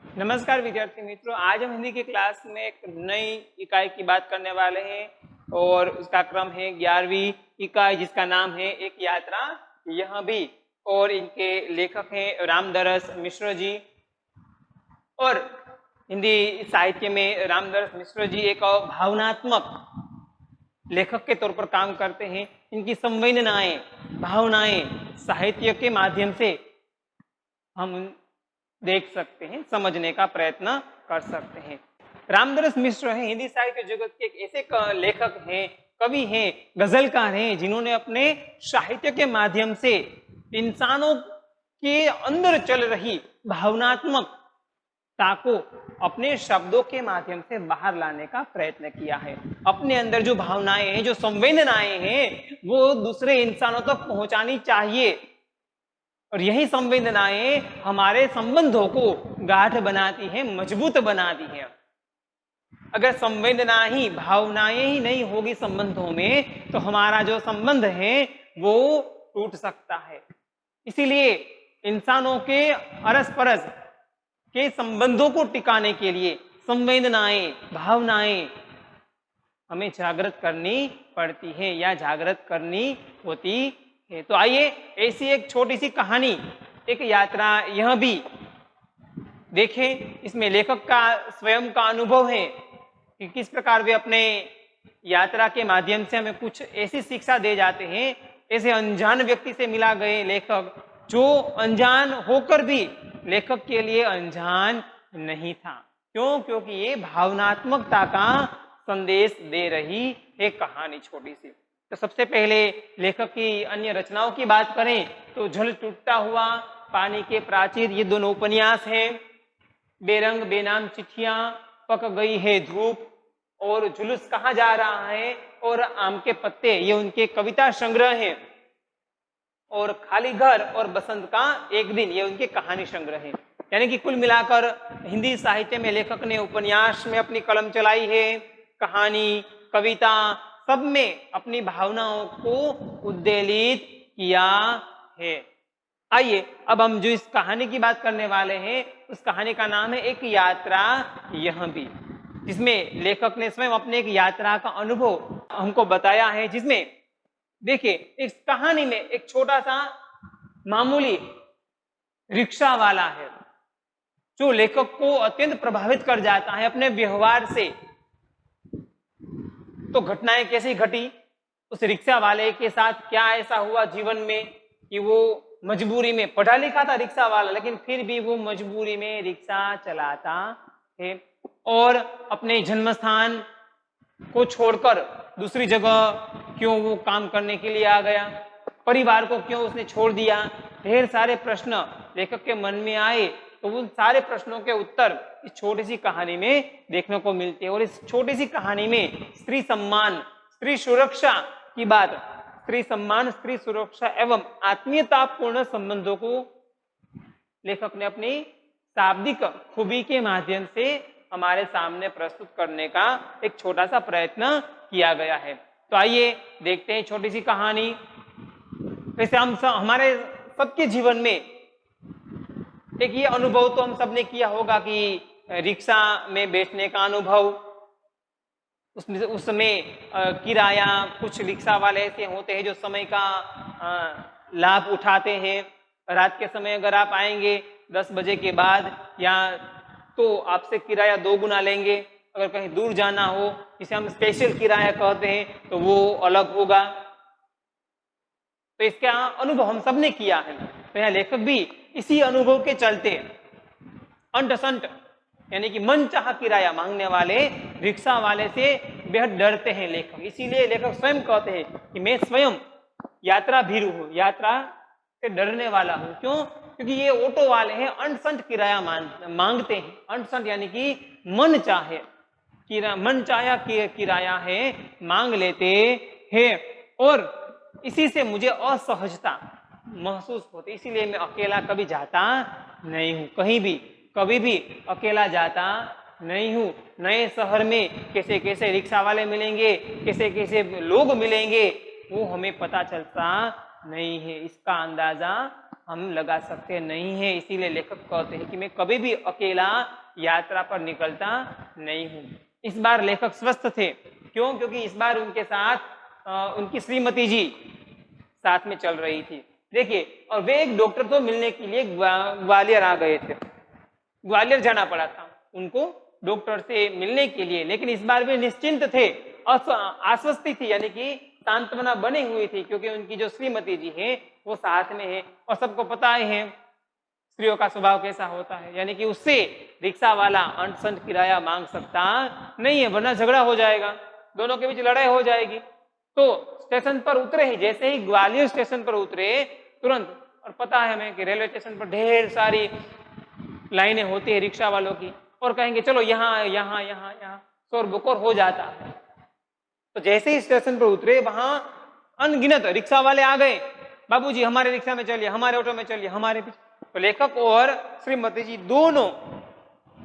नमस्कार विद्यार्थी मित्रों, आज हम हिंदी की क्लास में एक नई इकाई की बात करने वाले हैं और उसका क्रम है 11वीं इकाई, जिसका नाम है एक यात्रा यह भी। और इनके लेखक हैं रामदरस मिश्र जी। और हिंदी साहित्य में रामदरस मिश्र जी एक भावनात्मक लेखक के तौर पर काम करते हैं। इनकी संवेदनाएं, भावनाएं साहित्य के माध्यम से हम देख सकते हैं, समझने का प्रयत्न कर सकते हैं। रामदरस मिश्र हैं हिंदी साहित्य जगत के एक ऐसे लेखक हैं, कवि हैं, गजलकार हैं, जिन्होंने अपने साहित्य के माध्यम से इंसानों के अंदर चल रही भावनात्मकता को अपने शब्दों के माध्यम से बाहर लाने का प्रयत्न किया है। अपने अंदर जो भावनाएं हैं, जो संवेदनाएं हैं, वो दूसरे इंसानों तक पहुंचानी चाहिए। और यही संवेदनाएं हमारे संबंधों को गाढ़ बनाती हैं, मजबूत बनाती हैं। अगर संवेदना ही, भावनाएं ही नहीं होगी संबंधों में, तो हमारा जो संबंध है वो टूट सकता है। इसीलिए इंसानों के अरस परस के संबंधों को टिकाने के लिए संवेदनाएं, भावनाएं हमें जागृत करनी पड़ती है या जागृत करनी होती है। तो आइए ऐसी एक छोटी सी कहानी, एक यात्रा यह भी देखें। इसमें लेखक का स्वयं का अनुभव है कि किस प्रकार वे अपने यात्रा के माध्यम से हमें कुछ ऐसी शिक्षा दे जाते हैं। ऐसे अनजान व्यक्ति से मिला गए लेखक, जो अनजान होकर भी लेखक के लिए अनजान नहीं था। क्यों? क्योंकि ये भावनात्मकता का संदेश दे रही एक कहानी छोटी सी। तो सबसे पहले लेखक की अन्य रचनाओं की बात करें तो झल टूटता हुआ, पानी के प्राचीर, ये दोनों उपन्यास हैं। बेरंग बेनाम चिट्ठियां, पक गई है धूप और जुलूस कहाँ जा रहा है, और आम के पत्ते, ये उनके कविता संग्रह हैं। और खाली घर और बसंत का एक दिन, ये उनके कहानी संग्रह हैं। यानी कि कुल मिलाकर हिंदी साहित्य में लेखक ने उपन्यास में अपनी कलम चलाई है, कहानी, कविता, सब में अपनी भावनाओं को उद्वेलित किया है। आइए अब हम जो इस कहानी की बात करने वाले हैं, उस कहानी का नाम है एक यात्रा यह भी, जिसमें लेखक ने स्वयं अपने एक यात्रा का अनुभव हमको बताया है। जिसमें देखिए, इस कहानी में एक छोटा सा मामूली रिक्शा वाला है, जो लेखक को अत्यंत प्रभावित कर जाता है अपने व्यवहार से। तो घटनाएं कैसी घटी, उस रिक्शा वाले के साथ क्या ऐसा हुआ जीवन में कि वो मजबूरी में, पढ़ा लिखा था रिक्शा वाला, लेकिन फिर भी वो मजबूरी में रिक्शा चलाता है। और अपने जन्म स्थान को छोड़कर दूसरी जगह क्यों वो काम करने के लिए आ गया, परिवार को क्यों उसने छोड़ दिया, ढेर सारे प्रश्न लेखक के मन में आए। तो उन सारे प्रश्नों के उत्तर इस छोटी सी कहानी में देखने को मिलते हैं। और इस छोटी सी कहानी में स्त्री सम्मान, स्त्री सुरक्षा की बात, स्त्री सम्मान, स्त्री सुरक्षा एवं आत्मीयतापूर्ण संबंधों को लेखक ने अपनी शाब्दिक खूबी के माध्यम से हमारे सामने प्रस्तुत करने का एक छोटा सा प्रयत्न किया गया है। तो आइए देखते हैं छोटी सी कहानी। वैसे हमारे सबके जीवन में एक ये अनुभव तो हम सबने किया होगा कि रिक्शा में बैठने का अनुभव, उसमें उस समय किराया, कुछ रिक्शा वाले ऐसे होते हैं जो समय का लाभ उठाते हैं। रात के समय अगर आप आएंगे 10 बजे के बाद, या तो आपसे किराया 2 गुना लेंगे। अगर कहीं दूर जाना हो, जिसे हम स्पेशल किराया कहते हैं, तो वो अलग होगा। तो इसका अनुभव हम सबने किया है। तो यहाँ लेखक भी इसी अनुभव के चलते अंट यानी कि मनचाहा किराया मांगने वाले रिक्शा वाले से बेहद डरते हैं लेखक। इसीलिए लेखक स्वयं कहते हैं कि मैं स्वयं यात्रा भीरु हूं, यात्रा से डरने वाला हूं। क्यों? क्योंकि ये ऑटो वाले हैं, अंट किराया मांगते हैं। अंट यानी कि मन चाहे किराया है, मांग लेते हैं। और इसी से मुझे असहजता महसूस होती, इसीलिए मैं अकेला कभी जाता नहीं हूं, कहीं भी कभी भी अकेला जाता नहीं हूं। नए शहर में कैसे कैसे रिक्शा वाले मिलेंगे, कैसे कैसे लोग मिलेंगे, वो हमें पता चलता नहीं है, इसका अंदाजा हम लगा सकते नहीं है। इसीलिए लेखक कहते हैं कि मैं कभी भी अकेला यात्रा पर निकलता नहीं हूँ। इस बार लेखक स्वस्थ थे। क्यों? क्योंकि इस बार उनके साथ उनकी श्रीमती जी साथ में चल रही थी। देखिए, और वे एक डॉक्टर को मिलने के लिए ग्वालियर आ गए थे। ग्वालियर जाना पड़ा था उनको डॉक्टर से मिलने के लिए, लेकिन इस बार वे निश्चिंत थे, आश्वस्ति थी, यानी कि सांत्वना बनी हुई थी, क्योंकि उनकी जो श्रीमती जी है वो साथ में है। और सबको पता है स्त्रियों का स्वभाव कैसा होता है, यानी कि उससे रिक्शा वाला अंट संट किराया मांग सकता नहीं है, वरना झगड़ा हो जाएगा, दोनों के बीच लड़ाई हो जाएगी। तो स्टेशन पर उतरे ही, जैसे ही ग्वालियर स्टेशन पर उतरे तुरंत, और पता है हमें कि रेलवे स्टेशन पर ढेर सारी लाइनें होती है रिक्शा वालों की, और कहेंगे चलो यहाँ यहाँ यहाँ यहाँ, शोर बकोर हो जाता है। तो जैसे ही स्टेशन पर उतरे वहां अनगिनत रिक्शा वाले आ गए, बाबूजी हमारे रिक्शा में चलिए, हमारे ऑटो में चलिए, हमारे पीछे। तो लेखक और श्रीमती जी दोनों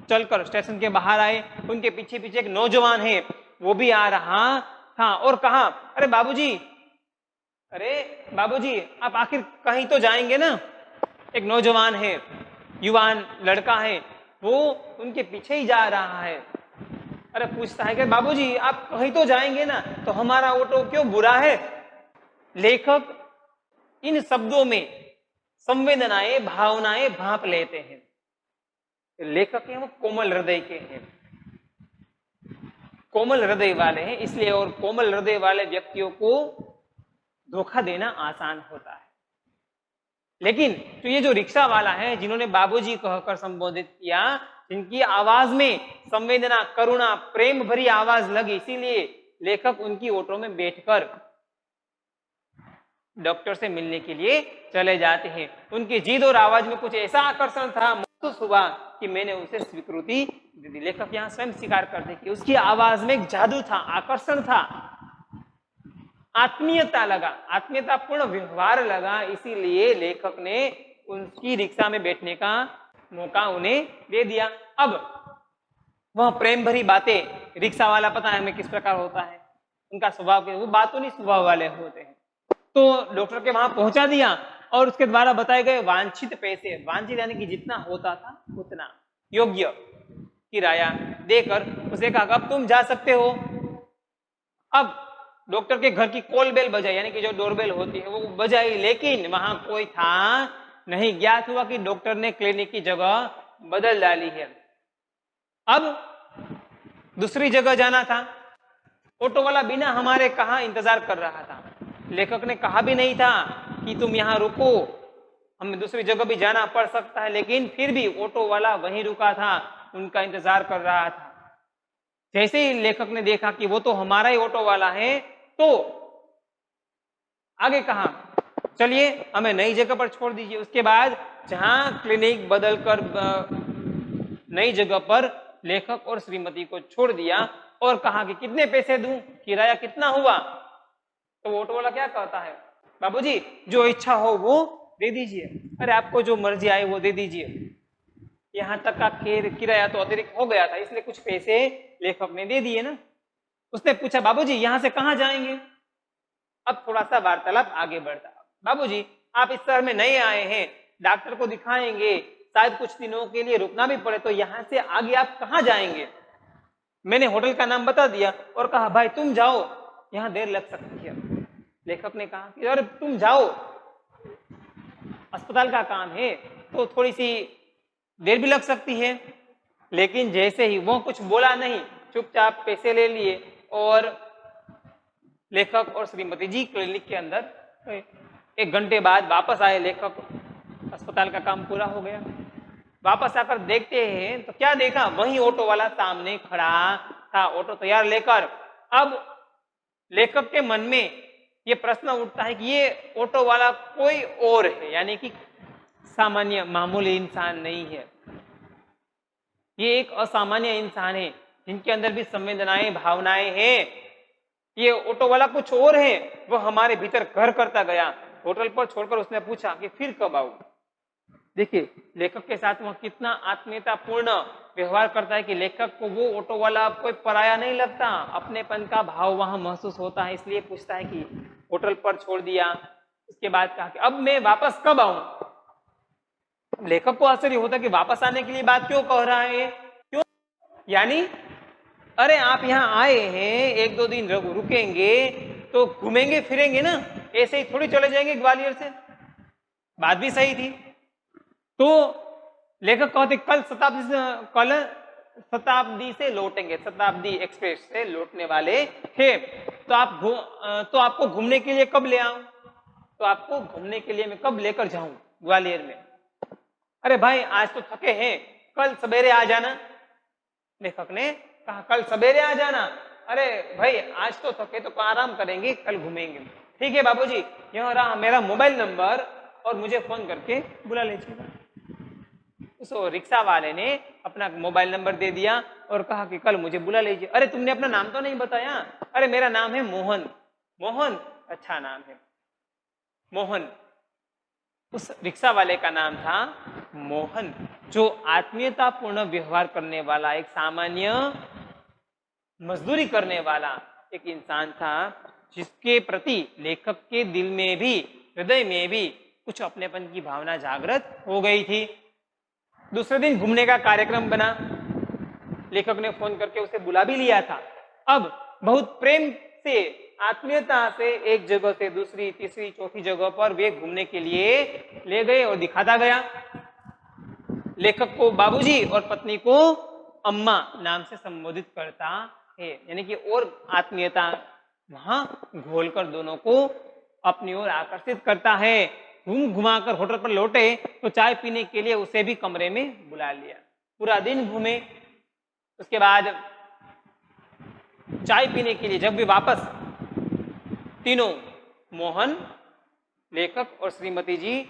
चलकर स्टेशन के बाहर आए। उनके पीछे पीछे एक नौजवान है वो भी आ रहा था, और कहा, अरे बाबूजी आप आखिर कहीं तो जाएंगे ना। एक नौजवान है, युवान लड़का है, वो उनके पीछे ही जा रहा है। अरे पूछता है कि बाबूजी आप कहीं तो जाएंगे ना, तो हमारा ऑटो क्यों बुरा है। लेखक इन शब्दों में संवेदनाएं, भावनाएं भांप लेते हैं। लेखक हैं वो कोमल हृदय के हैं, कोमल हृदय वाले हैं, इसलिए, और कोमल हृदय वाले व्यक्तियों को धोखा देना आसान होता है। लेकिन तो ये जो रिक्शा वाला है, जिन्होंने बाबूजी कहकर संबोधित किया, जिनकी आवाज में संवेदना, करुणा, प्रेम भरी आवाज लगी, इसीलिए लेखक उनकी ऑटो में बैठकर डॉक्टर से मिलने के लिए चले जाते हैं। उनकी जीद और आवाज में कुछ ऐसा आकर्षण था, महसूस हुआ कि मैंने उसे स्वीकृति दे दी। लेखक यहाँ स्वयं स्वीकार करते कि उसकी आवाज में एक जादू था, आकर्षण था, आत्मीयता लगा, आत्मीयतापूर्ण व्यवहार लगा, इसीलिए लेखक ने उनकी रिक्शा में बैठने का मौका उन्हें दे दिया। अब वह प्रेम भरी बातें, रिक्शा वाला पता है हमें किस प्रकार होता है, उनका स्वभाव, वो बातों नहीं स्वभाव वाले होते हैं। तो डॉक्टर के वहां पहुंचा दिया, और उसके द्वारा बताए गए वांछित पैसे, वांछित यानी कि जितना होता था उतना योग्य किराया देकर उसे कहा अब तुम जा सकते हो। अब डॉक्टर के घर की कॉल बेल बजाई, यानी कि जो डोरबेल होती है वो बजाई, लेकिन वहां कोई था नहीं। ज्ञात हुआ कि डॉक्टर ने क्लिनिक की जगह बदल डाली है, अब दूसरी जगह जाना था। ऑटो वाला बिना हमारे कहा इंतजार कर रहा था। लेखक ने कहा भी नहीं था कि तुम यहां रुको, हमें दूसरी जगह भी जाना पड़ सकता है, लेकिन फिर भी ऑटो वाला वहीं रुका था, उनका इंतजार कर रहा था। जैसे ही लेखक ने देखा कि वो तो हमारा ही ऑटो वाला है, तो आगे कहा चलिए हमें नई जगह पर छोड़ दीजिए। उसके बाद जहां क्लिनिक बदलकर नई जगह पर लेखक और श्रीमती को छोड़ दिया, और कहा कि कितने पैसे दूं, किराया कितना हुआ। तो ऑटो वाला क्या कहता है, बाबूजी जो इच्छा हो वो दे दीजिए, अरे आपको जो मर्जी आए वो दे दीजिए। यहां तक का किराया तो अतिरिक्त हो गया था, इसलिए कुछ पैसे लेखक ने दे दिए ना। उसने पूछा बाबूजी यहां से कहां जाएंगे। अब थोड़ा सा वार्तालाप आगे बढ़ता, बाबूजी आप इस शहर में नए आए हैं, डॉक्टर को दिखाएंगे, शायद कुछ दिनों के लिए रुकना भी पड़े, तो यहां से आगे आप कहां जाएंगे। मैंने होटल का नाम बता दिया और कहा भाई तुम जाओ, यहां देर लग सकती है। लेखक ने कहा कि अरे तुम जाओ, अस्पताल का काम है तो थोड़ी सी देर भी लग सकती है। लेकिन जैसे ही वो कुछ बोला नहीं, चुपचाप पैसे ले लिए, और लेखक और श्रीमती जी क्लिनिक के अंदर गए। 1 घंटे बाद वापस आए लेखक, अस्पताल का काम पूरा हो गया। वापस आकर देखते हैं तो क्या देखा, वही ऑटो वाला सामने खड़ा था, ऑटो तैयार लेकर। अब लेखक के मन में ये प्रश्न उठता है कि ये ऑटो वाला कोई और है, यानी कि सामान्य मामूली इंसान नहीं है, ये एक असामान्य इंसान है जिनके अंदर भी संवेदनाएं, भावनाएं हैं। ये ऑटो वाला कुछ और है, वो हमारे भीतर घर करता गया। होटल पर छोड़कर उसने पूछा कि फिर कब आऊं। देखिए लेखक के साथ वह कितना आत्मीयतापूर्ण व्यवहार करता है कि लेखक को वो ऑटो वाला कोई पराया नहीं लगता, अपनेपन का भाव वहां महसूस होता है। इसलिए पूछता है कि होटल पर छोड़ दिया, उसके बाद कहा कि अब मैं वापस कब आऊं। लेखक को आश्चर्य होता कि वापस आने के लिए बात क्यों कह रहा है, क्यों, यानी अरे आप यहाँ आए हैं, एक दो दिन रुकेंगे तो घूमेंगे फिरेंगे ना, ऐसे ही थोड़ी चले जाएंगे ग्वालियर से। बात भी सही थी। तो लेखक कहते कल शताब्दी से लौटेंगे, शताब्दी एक्सप्रेस से लौटने वाले थे, तो तो आपको घूमने के लिए कब ले आऊं, तो आपको घूमने के लिए मैं कब लेकर जाऊं ग्वालियर में। अरे भाई आज तो थके हैं, कल सवेरे आ जाना। लेखक ने कहा कल सवेरे आ जाना। अरे भाई आज तो थके तो आराम करेंगे, कल घूमेंगे। ठीक है बाबूजी, यह रहा मेरा मोबाइल नंबर और मुझे फोन करके बुला लीजिएगा। उस रिक्शा वाले ने अपना मोबाइल नंबर दे दिया और कहा कि कल मुझे बुला लीजिए। अरे तुमने अपना नाम तो नहीं बताया। अरे मेरा नाम है मोहन। मोहन, अच्छा नाम है मोहन। उस रिक्शा वाले का नाम था मोहन, जो आत्मीयतापूर्ण व्यवहार करने वाला, एक सामान्य मजदूरी करने वाला एक इंसान था, जिसके प्रति लेखक के दिल में भी, हृदय में भी कुछ अपनेपन की भावना जागृत हो गई थी। दूसरे दिन घूमने का कार्यक्रम बना। लेखक ने फोन करके उसे बुला भी लिया था। अब बहुत प्रेम से, आत्मीयता से एक जगह से दूसरी, तीसरी, चौथी जगह पर वे घूमने के लिए ले गए और दिखाता गया। लेखक को बाबूजी और पत्नी को अम्मा नाम से संबोधित करता है, यानी कि और आत्मीयता वहां घोलकर दोनों को अपनी ओर आकर्षित करता है। घुमाकर होटल पर लौटे तो चाय पीने के लिए उसे भी कमरे में बुला लिया। पूरा दिन घूमे। उसके बाद चाय पीने के लिए जब भी वापस तीनों, मोहन, लेखक और श्रीमती जी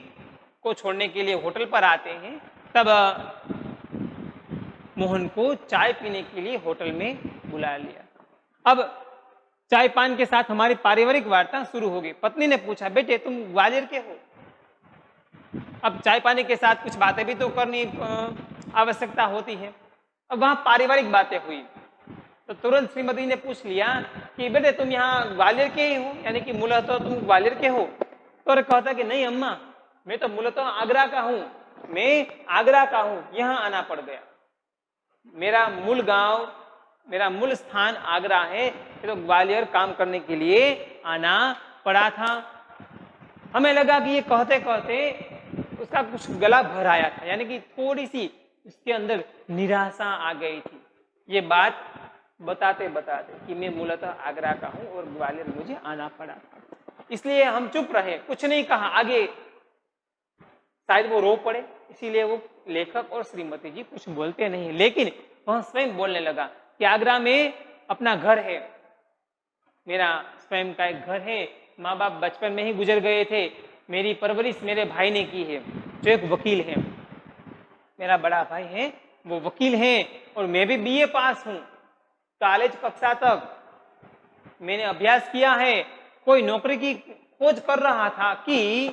को छोड़ने के लिए होटल पर आते हैं, तब मोहन को चाय पीने के लिए होटल में बुला लिया। अब चाय पान के साथ हमारी पारिवारिक वार्ता शुरू हो गई। पत्नी ने पूछा, बेटे तुम ग्वालियर के हो? अब चाय पानी के साथ कुछ बातें भी तो करनी आवश्यकता होती है। अब वहां पारिवारिक बातें हुई तो तुरंत श्रीमती ने पूछ लिया कि बेटे तुम यहाँ ग्वालियर के ही हो, यानी कि मूलतः तुम ग्वालियर के हो? तो कहता कि नहीं अम्मा, मैं तो मूलतः आगरा का हूँ, मैं आगरा का हूँ, यहाँ आना पड़ गया। मेरा मूल गांव, मेरा मूल स्थान आगरा है, तो ग्वालियर काम करने के लिए आना पड़ा था। हमें लगा कि ये कहते कहते उसका कुछ गला भर आया था, यानी कि थोड़ी सी उसके अंदर निराशा आ गई थी, ये बात बताते बताते कि मैं मूलतः आगरा का हूं और ग्वालियर मुझे आना पड़ा था। इसलिए हम चुप रहे, कुछ नहीं कहा। आगे शायद वो रो पड़े, इसीलिए वो लेखक और श्रीमती जी कुछ बोलते नहीं, लेकिन वह स्वयं बोलने लगा कि आगरा में अपना घर है, मेरा स्वयं का एक घर है, माँ बाप बचपन में ही गुजर गए थे, मेरी परवरिश मेरे भाई ने की है जो एक वकील है। मेरा बड़ा भाई है वो वकील है और मैं भी बीए पास हूँ, कॉलेज कक्षा तक मैंने अभ्यास किया है। कोई नौकरी की खोज कर रहा था कि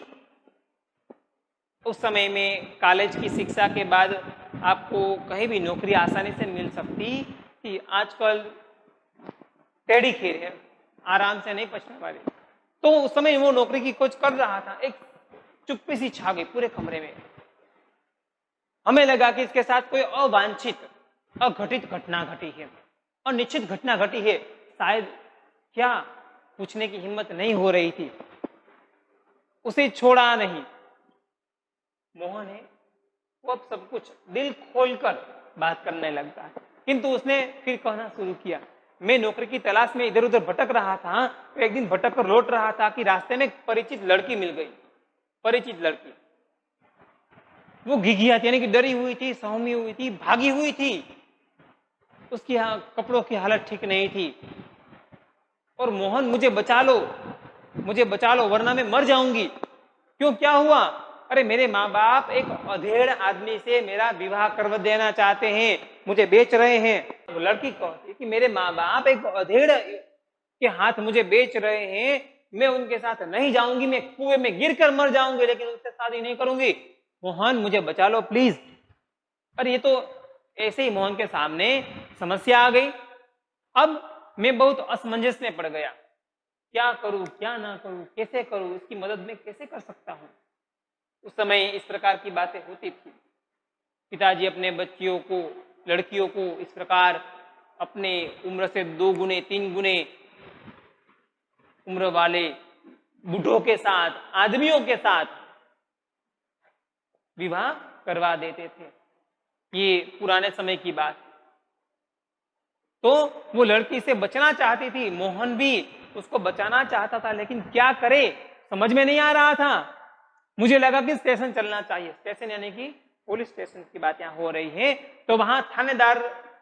उस समय में कॉलेज की शिक्षा के बाद आपको कहीं भी नौकरी आसानी से मिल सकती थी। आजकल टेढ़ी खीर है, आराम से नहीं पचने वाली। तो उस समय वो नौकरी की खोज कर रहा था। एक चुप्पी सी छा गई पूरे कमरे में। हमें लगा कि इसके साथ कोई अवांछित, अघटित घटना घटी है, अनिश्चित घटना घटी है। शायद क्या पूछने की हिम्मत नहीं हो रही थी। उसे छोड़ा नहीं। मोहन है वो अब सब कुछ दिल खोलकर बात करने लगता है, किंतु उसने फिर कहना शुरू किया, मैं नौकरी की तलाश में इधर उधर भटक रहा था, तो एक दिन भटक कर लौट रहा था कि रास्ते में एक परिचित लड़की मिल गई। परिचित लड़की, वो घिघियाती यानी कि डरी हुई थी, सहमी हुई थी, भागी हुई थी। उसकी कपड़ों की हालत ठीक नहीं थी और मोहन मुझे बचा लो, मुझे बचा लो वरना मैं मर जाऊंगी। क्यों, क्या हुआ? अरे मेरे माँ बाप एक अधेड़ आदमी से मेरा विवाह करवा देना चाहते हैं, मुझे बेच रहे हैं। वो लड़की कहती है कि मेरे माँ बाप एक अधेड़ के हाथ मुझे बेच रहे हैं, मैं उनके साथ नहीं जाऊंगी, मैं कुएं में गिर कर मर जाऊंगी, लेकिन उससे शादी नहीं करूंगी। मोहन मुझे बचा लो प्लीज। अरे ये तो ऐसे ही मोहन के सामने समस्या आ गई। अब मैं बहुत असमंजस में पड़ गया, क्या करूं क्या ना करूं, कैसे करूं, इसकी मदद मैं कैसे कर सकता हूं। उस समय इस प्रकार की बातें होती थी। पिताजी अपने बच्चियों को, लड़कियों को इस प्रकार अपने उम्र से 2 गुने 3 गुने उम्र वाले बूढ़ों के साथ, आदमियों के साथ विवाह करवा देते थे। ये पुराने समय की बात। तो वो लड़की से बचना चाहती थी, मोहन भी उसको बचाना चाहता था, लेकिन क्या करे समझ में नहीं आ रहा था। मुझे लगा कि स्टेशन चलना चाहिए। स्टेशन यानी कि पुलिस स्टेशन की बात यहाँ हो रही है। तो वहां थानेदार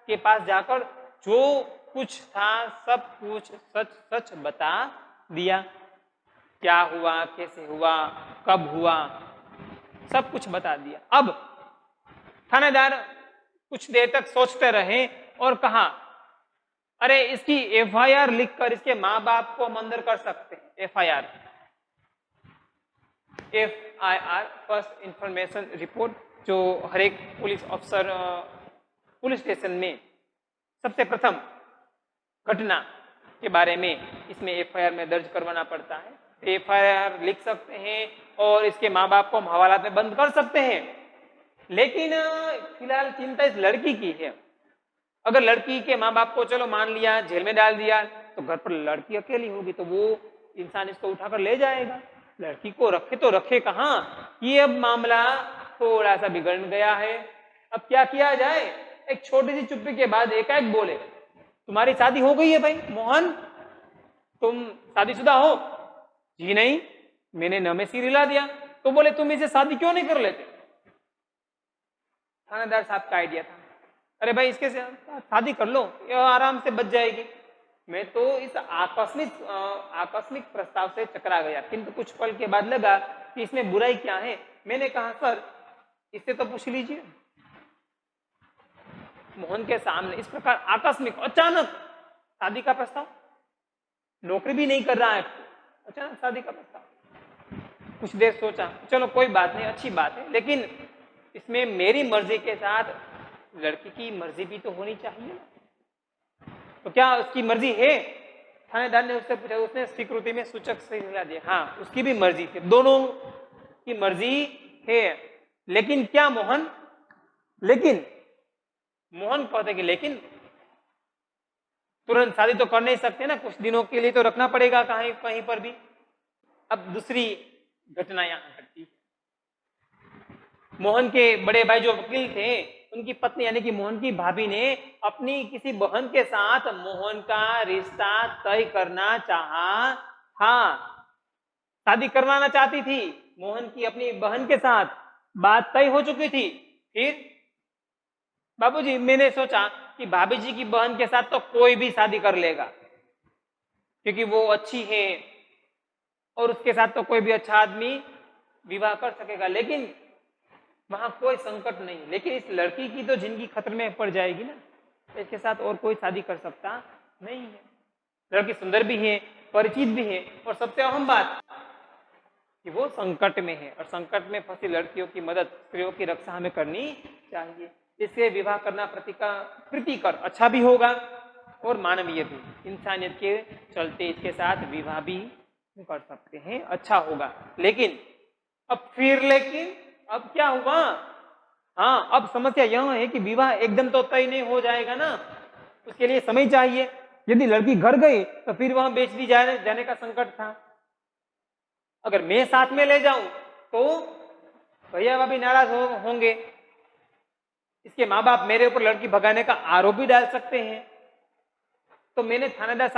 के पास जाकर जो कुछ था सब कुछ सच सच बता दिया। क्या हुआ, कैसे हुआ, कब हुआ, सब कुछ बता दिया। अब थानेदार कुछ देर तक सोचते रहे और कहा, अरे इसकी एफआईआर लिखकर इसके माँ बाप को हम अंदर कर सकते हैं। एफआईआर, फर्स्ट इंफॉर्मेशन रिपोर्ट, जो हर एक पुलिस अफसर पुलिस स्टेशन में सबसे प्रथम घटना के बारे में इसमें एफआईआर में दर्ज करवाना पड़ता है। एफआईआर लिख सकते हैं और इसके माँ बाप को हम हवालात में बंद कर सकते हैं। लेकिन फिलहाल चिंता इस लड़की की है। अगर लड़की के माँ बाप को चलो मान लिया जेल में डाल दिया, तो घर पर लड़की अकेली होगी, तो वो इंसान इसको उठाकर ले जाएगा। लड़की को रखे तो रखे कहाँ। ये अब मामला थोड़ा सा बिगड़ गया है। अब क्या किया जाए। एक छोटी सी चुप्पी के बाद एकाएक बोले, तुम्हारी शादी हो गई है भाई मोहन, तुम शादीशुदा हो? जी नहीं, मैंने न में सिर हिला दिया। तो बोले तुम इसे शादी क्यों नहीं कर लेते? थानेदार साहब का आइडिया था, अरे भाई इसके शादी कर लो, ये आराम से बच जाएगी। मैं तो इस आकस्मिक प्रस्ताव से चकरा गया, किंतु कुछ पल के बाद लगा कि इसमें बुराई क्या है। मैंने कहा, सर इससे तो पूछ लीजिए। मोहन के सामने इस प्रकार आकस्मिक अचानक शादी का प्रस्ताव, नौकरी भी नहीं कर रहा है, अचानक शादी का प्रस्ताव। कुछ देर सोचा, चलो कोई बात नहीं, अच्छी बात है, लेकिन इसमें मेरी मर्जी के साथ लड़की की मर्जी भी तो होनी चाहिए। तो क्या उसकी मर्जी है? थानेदार ने उससे पूछा। उसने स्वीकृति में सूचक से हिला दिया, हाँ उसकी भी मर्जी थी, दोनों की मर्जी है। लेकिन क्या मोहन? लेकिन मोहन कहते कि लेकिन तुरंत शादी तो कर नहीं सकते ना, कुछ दिनों के लिए तो रखना पड़ेगा कहीं कहीं पर भी। अब दूसरी घटना यहां घटती। मोहन के बड़े भाई जो वकील थे, उनकी पत्नी यानी कि मोहन की भाभी ने अपनी किसी बहन के साथ मोहन का रिश्ता तय करना चाहा। हाँ, शादी करवाना चाहती थी मोहन की अपनी बहन के साथ, बात तय हो चुकी थी। फिर बाबूजी मैंने सोचा कि भाभी जी की बहन के साथ तो कोई भी शादी कर लेगा, क्योंकि वो अच्छी है और उसके साथ तो कोई भी अच्छा आदमी विवाह कर सकेगा, लेकिन वहां कोई संकट नहीं। लेकिन इस लड़की की तो जिंदगी खतरे में पड़ जाएगी ना, इसके साथ और कोई शादी कर सकता नहीं है। लड़की सुंदर भी है, परिचित भी है, और सबसे अहम बात कि वो संकट में है, और संकट में फंसी लड़कियों की मदद, स्त्रियों की रक्षा हमें करनी चाहिए। इससे विवाह करना प्रीतिकर अच्छा भी होगा और मानवीय भी। इंसानियत के चलते इसके साथ विवाह भी कर सकते हैं, अच्छा होगा। लेकिन अब क्या हुआ? हाँ, अब समस्या यह है कि विवाह एकदम तो तय नहीं हो जाएगा ना, उसके लिए समय चाहिए। यदि लड़की घर गई तो फिर वहां बेच दी जाने का संकट था। अगर मैं साथ में ले जाऊं तो भैया भाभी नाराज होंगे, इसके माँ बाप मेरे ऊपर लड़की भगाने का आरोप भी डाल सकते हैं। तो मैंने थानेदार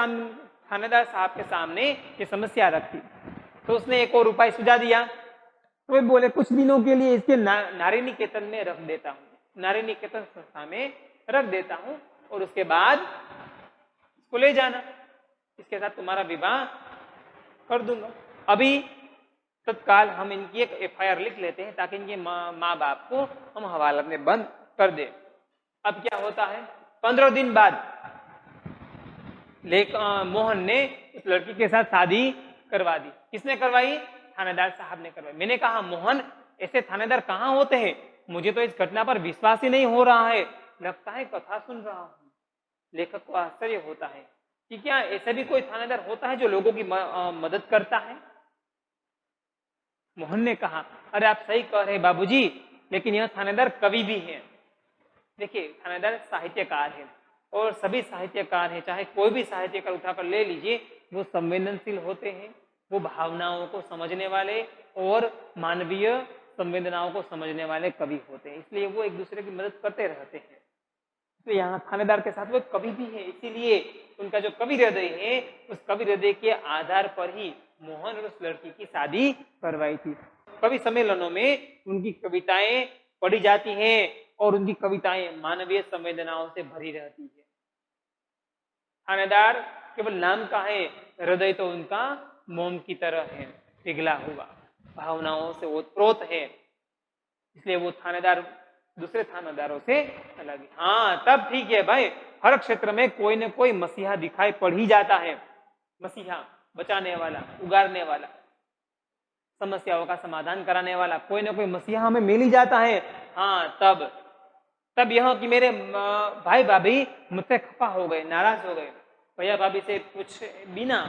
साहब के सामने ये समस्या रखी। तो उसने एक और उपाय सुझा दिया। तो वे बोले कुछ दिनों के लिए इसके नारी निकेतन में रख देता हूँ, नारी निकेतन संस्था में रख देता हूँ, और उसके बाद इसको ले जाना, इसके साथ तुम्हारा विवाह कर दूंगा। अभी तत्काल हम इनकी एक एफआईआर लिख लेते हैं ताकि इनके माँ बाप को हम हवालात में बंद कर दे। अब क्या होता है, 15 दिन बाद मोहन ने उस लड़की के साथ शादी करवा दी। किसने करवाई? थानेदार साहब ने करवाई। मैंने कहा, मोहन ऐसे थानेदार कहाँ होते हैं? मुझे तो इस घटना पर विश्वास ही नहीं हो रहा है, लगता है कथा सुन रहा हूं। लेखक को आश्चर्य होता है कि क्या ऐसा भी कोई थानेदार होता है जो लोगों की मदद करता है। मोहन ने कहा, अरे आप सही कह रहे बाबूजी, लेकिन यह थानेदार कवि भी है। देखिए, थानेदार साहित्यकार है और सभी साहित्यकार हैं, चाहे कोई भी साहित्यकार उठाकर ले लीजिए, वो संवेदनशील होते हैं, वो भावनाओं को समझने वाले और मानवीय संवेदनाओं को समझने वाले कवि होते हैं, इसलिए वो एक दूसरे की मदद करते रहते हैं। तो यहाँ थानेदार के साथ वो कवि भी है, इसीलिए उनका जो कवि हृदय है, उस कवि हृदय के आधार पर ही मोहन और उस लड़की की शादी करवाई थी। कवि सम्मेलनों में उनकी कविताएं पढ़ी जाती हैं और उनकी कविताएं मानवीय संवेदनाओं से भरी रहती है। थानेदार केवल नाम का है, हृदय तो उनका मोम की तरह है, पिघला हुआ, भावनाओं से ओतप्रोत है, इसलिए वो थानेदार दूसरे थानेदारों से अलग है। हाँ, तब ठीक है भाई, हर क्षेत्र में कोई न कोई मसीहा दिखाई पड़ ही जाता है। मसीहा, बचाने वाला, उगारने वाला, समस्याओं का समाधान कराने वाला, कोई ना कोई मसीहा हमें मिल ही जाता है। हाँ, तब यह कि मेरे भाई भाभी मुझसे खफा हो गए, नाराज हो गए, भैया भाभी से कुछ बिना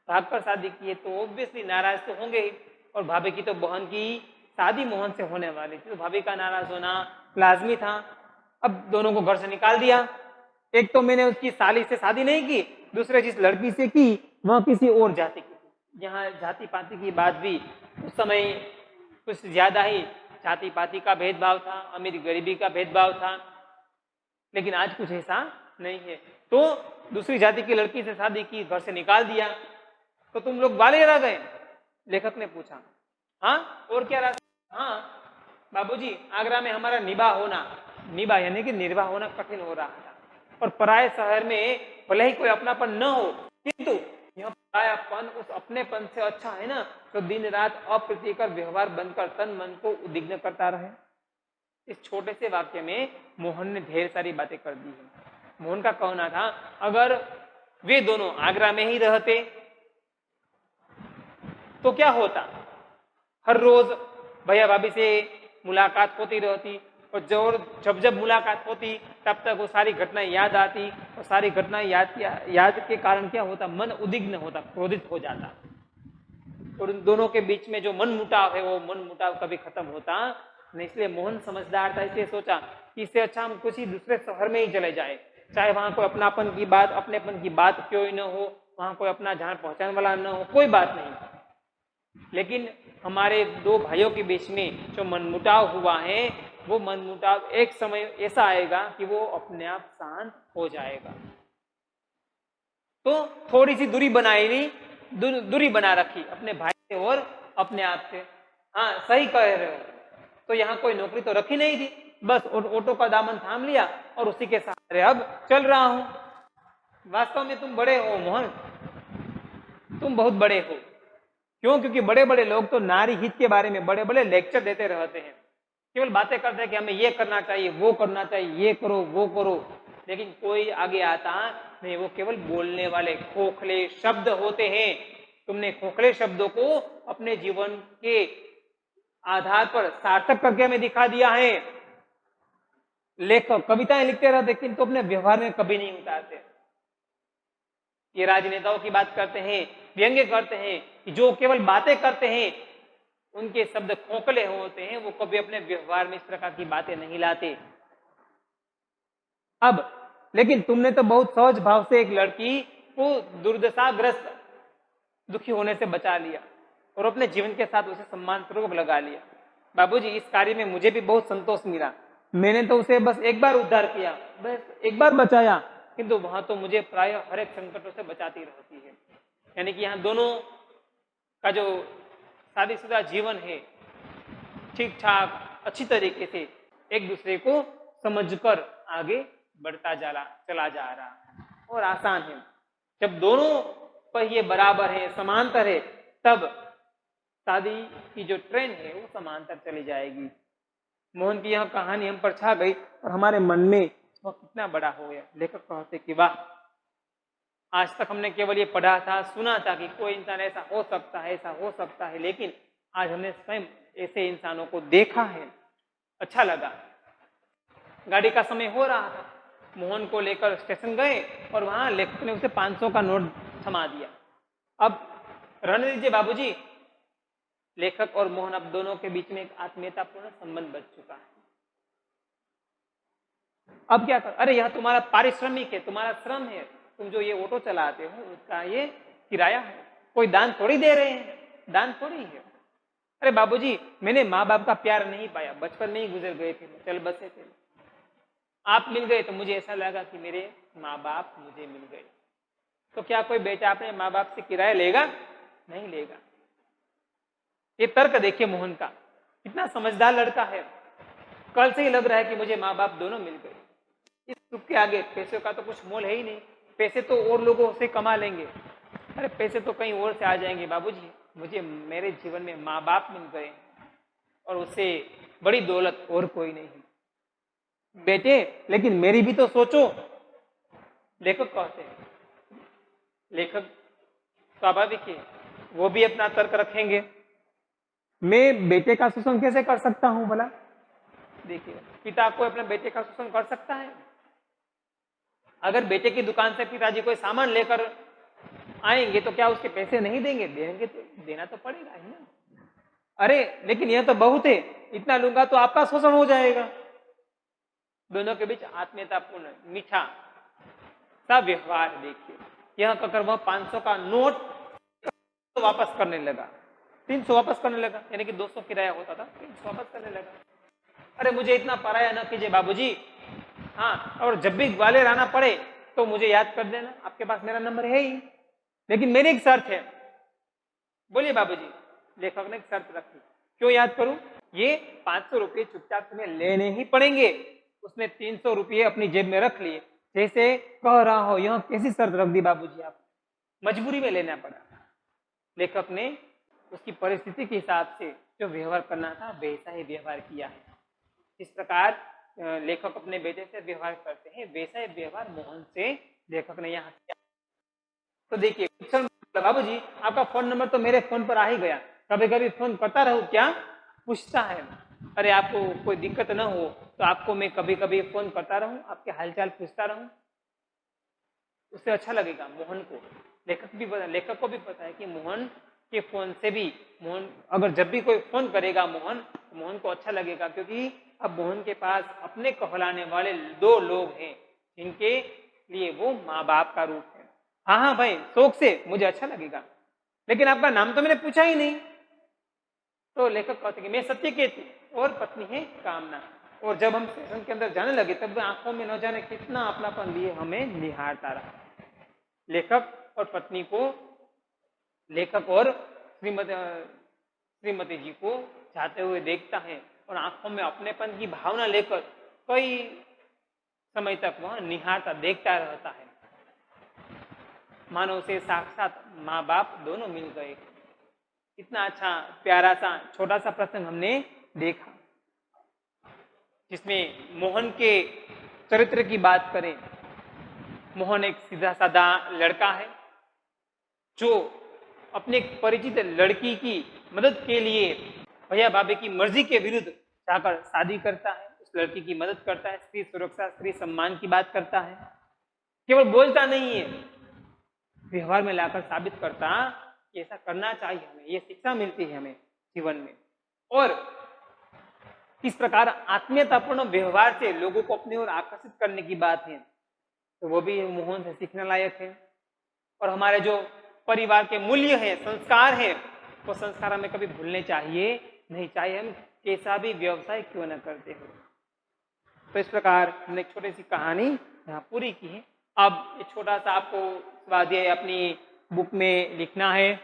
भागकर शादी की है, तो ऑब्वियसली नाराज तो होंगे ही। और भाभी की तो बहन की शादी मोहन से होने वाली थी, तो भाभी का नाराज होना लाजमी था। अब दोनों को घर से निकाल दिया। एक तो मैंने उसकी साली से शादी नहीं की, दूसरे जिस लड़की से की वह किसी और जाति की थी। यहाँ जाति पाति की बात भी उस समय कुछ ज्यादा ही जाति पाति का भेदभाव था, अमीर गरीबी का भेदभाव था, लेकिन आज कुछ ऐसा नहीं है। तो दूसरी जाति की लड़की से शादी की, घर से निकाल दिया, तो तुम लोग वाले रह गए? लेखक ने पूछा। हाँ, और क्या रास्ता? हाँ बाबूजी, आगरा में हमारा निभा यानी कि निर्वाह होना कठिन हो रहा था, और पराये शहर में भले ही कोई अपनापन न हो, किंतु यह परायापन उस अपनेपन से अच्छा है ना, तो दिन रात अप्रीतिकर व्यवहार बनकर तन मन को उद्विग्न करता रहे। इस छोटे से वाक्य में मोहन ने ढेर सारी बातें कर दी है। मोहन का कहना था, अगर वे दोनों आगरा में ही रहते तो क्या होता? हर रोज भैया भाभी से मुलाकात होती रहती, और जब जब मुलाकात होती तब तक वो सारी घटनाएं याद आती, और सारी घटनाएं याद के कारण क्या होता? मन उद्विग्न होता, क्रोधित हो जाता, और उन दोनों के बीच में जो मन मुटाव है वो मन मुटाव कभी खत्म होता नहीं। इसलिए मोहन समझदार था, इसलिए सोचा कि इससे अच्छा हम किसी दूसरे शहर में ही चले जाए, चाहे वहां कोई अपनापन की बात, अपनेपन की बात क्यों ही न हो, वहां कोई अपना जान पहचान वाला न हो, कोई बात नहीं, लेकिन हमारे दो भाइयों के बीच में जो मनमुटाव हुआ है, वो मनमुटाव एक समय ऐसा आएगा कि वो अपने आप शांत हो जाएगा। तो थोड़ी सी दूरी बनाई ली, दूरी बना रखी अपने भाई से और अपने आप से। हाँ, सही कह रहे हो। तो यहाँ कोई नौकरी तो रखी नहीं थी, बस ऑटो का दामन थाम लिया और उसी के सहारे अब चल रहा हूं। वास्तव में तुम बड़े हो मोहन, तुम बहुत बड़े हो। क्यों? क्योंकि बड़े बड़े लोग तो नारी हित के बारे में बड़े बड़े लेक्चर देते रहते हैं, केवल बातें करते हैं कि हमें ये करना चाहिए, वो करना चाहिए, ये करो वो करो, लेकिन कोई आगे आता नहीं। वो केवल बोलने वाले खोखले शब्द होते हैं। तुमने खोखले शब्दों को अपने जीवन के आधार पर सार्थक करके हमें दिखा दिया है। लेखक कविताएं लिखते रहते, किंतु अपने व्यवहार में कभी नहीं उतारते। ये राजनेताओं की बात करते हैं, व्यंग्य करते हैं, कि जो केवल बातें करते हैं, उनके शब्द खोखले होते हैं, वो कभी अपने व्यवहार में इस प्रकार की बातें नहीं लाते। अब लेकिन तुमने तो बहुत सहज भाव से एक लड़की को दुर्दशाग्रस्त दुखी होने से बचा लिया और अपने जीवन के साथ उसे सम्मानपूर्वक लगा लिया। बाबूजी, इस कार्य में मुझे भी बहुत संतोष मिला। मैंने तो उसे बस एक बार उद्धार किया, बस एक बार बचाया, किंतु वहां तो मुझे प्राय हर एक संकटों से बचाती रहती है। यानी कि यहाँ दोनों का जो शादीशुदा जीवन है, ठीक ठाक अच्छी तरीके से एक दूसरे को समझकर आगे बढ़ता चला जा रहा है, और आसान है। जब दोनों पहिए बराबर है, समांतर है, तब शादी की जो ट्रेन है वो समांतर चली जाएगी। मोहन की यह कहानी हम पर छा गई और हमारे मन में वह कितना बड़ा हो गया। लेखक कहते कि वाह, आज तक हमने केवल ये पढ़ा था, सुना था कि कोई इंसान ऐसा हो सकता है, ऐसा हो सकता है, लेकिन आज हमने स्वयं ऐसे इंसानों को देखा है। अच्छा लगा। गाड़ी का समय हो रहा था, मोहन को लेकर स्टेशन गए और वहां लेखक ने उसे 500 का नोट थमा दिया। अब रहने दीजिए बाबूजी, लेखक और मोहन अब दोनों के बीच में एक आत्मीयतापूर्ण संबंध बच चुका है। अब क्या कर, अरे यह तुम्हारा पारिश्रमिक है, तुम्हारा श्रम है, तुम जो ये ऑटो चलाते हो उसका ये किराया है, कोई दान थोड़ी दे रहे हैं, दान थोड़ी है। अरे बाबूजी मैंने माँ बाप का प्यार नहीं पाया, बचपन में ही गुजर गए थे, चल बसे थे, आप मिल गए तो मुझे ऐसा लगा कि मेरे माँ बाप मुझे मिल गए। तो क्या कोई बेटा अपने माँ बाप से किराया लेगा? नहीं लेगा। ये तर्क देखिए मोहन का, कितना समझदार लड़का है, कल से ही लग रहा है कि मुझे माँ बाप दोनों मिल गए। इस सुख के आगे पैसे का तो कुछ मोल है ही नहीं, पैसे तो और लोगों से कमा लेंगे, अरे पैसे तो कहीं और से आ जाएंगे। बाबूजी मुझे मेरे जीवन में माँ बाप मिल गए और उससे बड़ी दौलत और कोई नहीं। बेटे लेकिन मेरी भी तो सोचो, लेखक कहते हैं। लेखक स्वाभाविक है, वो भी अपना तर्क रखेंगे। मैं बेटे का शोषण कैसे कर सकता हूं भला? देखिए पिता को अपने बेटे का शोषण कर सकता है? अगर बेटे की दुकान से पिताजी कोई सामान लेकर आएंगे तो क्या उसके पैसे नहीं देंगे? देंगे, तो देना तो पड़ेगा ही ना। अरे लेकिन यह तो बहुत है, इतना लूंगा तो आपका शोषण हो जाएगा। दोनों के बीच आत्मीयतापूर्ण मीठा सा व्यवहार देखिए। यह कहकर वह 500 का नोट वापस करने लगा, 300 वापस करने लगा, यानी कि 200 किराया होता था, 300 वापस करने लगा। अरे मुझे इतना पराया न कीजिए बाबूजी, हाँ, और जब भी ग्वालियर आना पड़े तो मुझे याद कर देना, आपके पास मेरा नंबर है ही, लेकिन मेरी एक शर्त है। बोलिए बाबूजी। लेखक ने एक शर्त रखी, क्यों याद करूं? ये 500 रुपये चुपचाप तुम्हें लेने ही पड़ेंगे। उसने 300 रुपये अपनी जेब में रख लिए, जैसे कह रहा हो यह कैसी शर्त रख दी बाबूजी आप, मजबूरी में लेना पड़ा। लेखक ने उसकी परिस्थिति के हिसाब से जो व्यवहार करना था वैसा ही व्यवहार किया है। इस प्रकार लेखक अपने बेटे से व्यवहार करते हैं, वैसा ही व्यवहार मोहन से लेखक ने यहाँ किया। तो देखिए बाबूजी आपका फोन नंबर तो मेरे फोन पर आ ही गया, कभी कभी फोन करता रहूं क्या? पूछता है। अरे आपको कोई दिक्कत ना हो तो आपको मैं कभी कभी फोन करता रहूं, आपके हालचाल पूछता रहूं, उससे अच्छा लगेगा मोहन को। लेखक को भी पता है कि मोहन के फोन से भी, मोहन अगर जब भी कोई फोन करेगा मोहन को अच्छा लगेगा, क्योंकि अब मोहन के पास अपने कहलाने वाले 2 लोग हैं जिनके लिए वो माँ बाप का रूप है। हाँ हाँ भाई शौक से, मुझे अच्छा लगेगा, लेकिन आपका नाम तो मैंने पूछा ही नहीं। तो लेखक कहते कि मैं सत्यकेतु और पत्नी है कामना। और जब हम स्टेशन के अंदर जाने लगे तब आंखों में न जाने कितना अपनापन लिए हमें निहारता रहा। लेखक और पत्नी को, लेखक और श्रीमती जी को जाते हुए देखता है और आंखों में अपनेपन की भावना लेकर कई समय तक वह निहारता देखता रहता है, मानो उसे साक्षात माँ बाप दोनों मिल गए। इतना अच्छा प्यारा सा छोटा सा प्रसंग हमने देखा, जिसमें मोहन के चरित्र की बात करें। मोहन एक सीधा साधा लड़का है जो अपने परिचित लड़की की मदद के लिए भैया भाभी की मर्जी के विरुद्ध जाकर शादी करता है, उस लड़की की मदद करता है, स्त्री सुरक्षा स्त्री सम्मान की बात करता है। केवल बोलता नहीं है, व्यवहार में लाकर साबित करता कि ऐसा करना चाहिए, हमें ये शिक्षा मिलती है हमें जीवन में। और किस प्रकार आत्मीयतापूर्ण व्यवहार से लोगों को अपनी ओर आकर्षित करने की बात है, तो वो भी मोहन से सीखने लायक है। और हमारे जो परिवार के मूल्य है, संस्कार है, वो संस्कार हमें कभी भूलने चाहिए नहीं, चाहिए हम कैसा भी व्यवसाय क्यों न करते हो। तो इस प्रकार हमने एक छोटी सी कहानी यहाँ पूरी की है। अब एक छोटा सा आपको स्वाध्याय अपनी बुक में लिखना है।